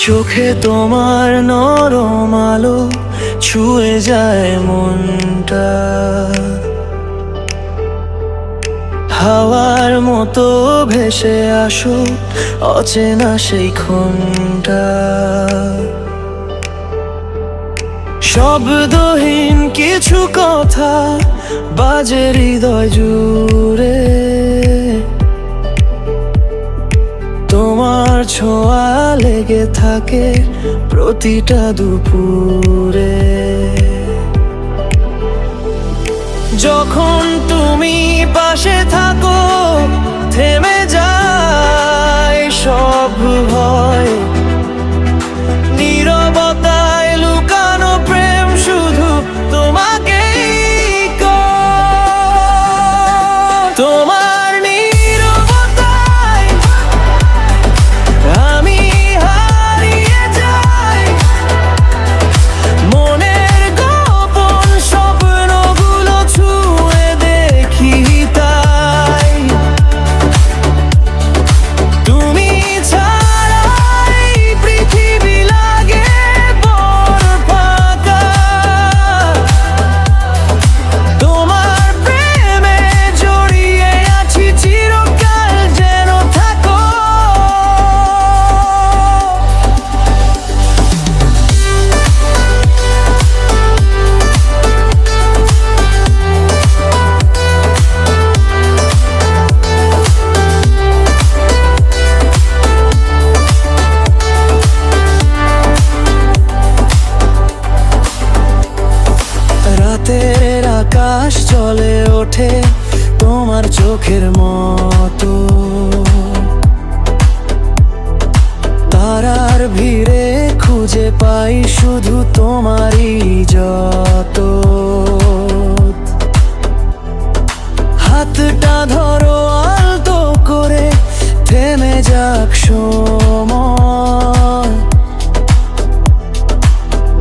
চোখে তোমার নরম আলো ছুঁয়ে যায় মনটা, হাওয়ার মতো ভেসে আসো অচেনা সেই ক্ষণটা। শব্দহীন কিছু কথা বাজে হৃদয় জুড়ে, তোমার ছোঁয়া লেগে থাকে প্রতিটা দুপুরে। যখন তুমি পাশে থাকো থেমে যায় সব ভয়, নীরবতায় লুকানো প্রেম শুধু তোমাকেই কয়। তোমার নীরবতায় আমি হারিয়ে যাই, মনের গোপন স্বপ্নগুলো ছুঁয়ে দেখি তাই। তুমি ছাড়াই পৃথিবী লাগে বড় ফাঁকা, তোমার প্রেমে জড়িয়ে আছি চিরকাল যেন থাকো। রাতের আকাশ জ্বলে ওঠে তোমার চোখের মতো, তারার ভিড়ে খুঁজে পাই শুধু তোমারই যত। হাতটা ধরো আলতো করে থেমে যাক সময়,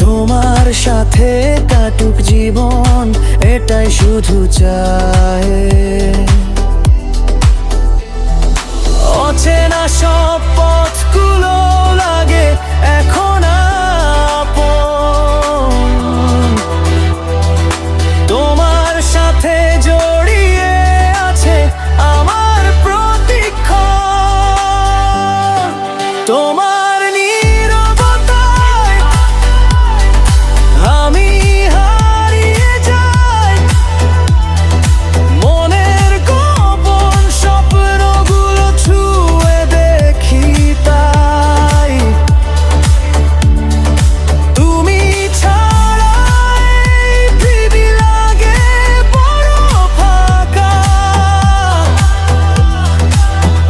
তোমার সাথে কাটুক জীবন এটাই শুধু চায়। অচেনা সব পথগুলো লাগে এখন আপন, তোমার সাথে জড়িয়ে আছে আমার প্রতিক্ষণ। তোমার নীরবতায় আমি হারিয়ে যাই, মনের গোপন স্বপ্নগুলো ছুঁয়ে দেখি তাই। তুমি ছাড়াই পৃথিবী লাগে বড় ফাঁকা,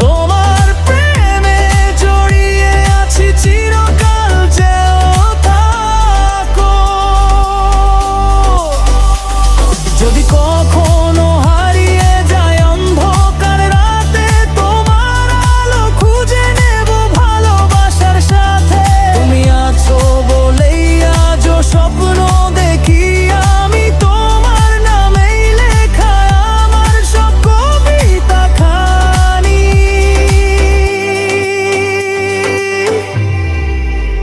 তোমার প্রেমে জড়িয়ে আছি চিরকাল যেও থাকো। যদি কখনো হারিয়ে যায় অন্ধকার রাতে তোমার আলো খুঁজে নেব ভালোবাসার সাথে। তুমি আছো বলেই আজও স্বপ্ন দেখি আমি, তোমার নামেই লেখা আমার সব কবিতা খানি।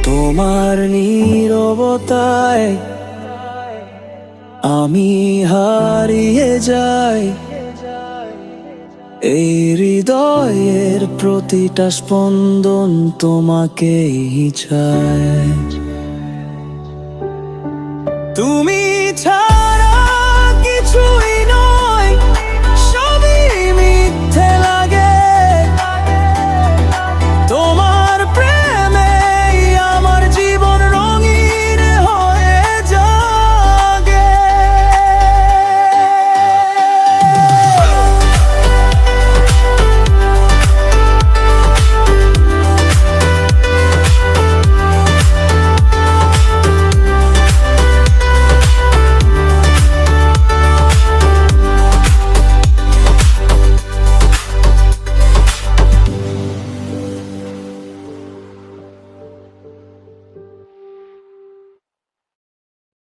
তোমার নীরবতায় আমি হারিয়ে যাই, এই হৃদয়ের প্রতিটা স্পন্দন তোমাকেই চায়। তুমি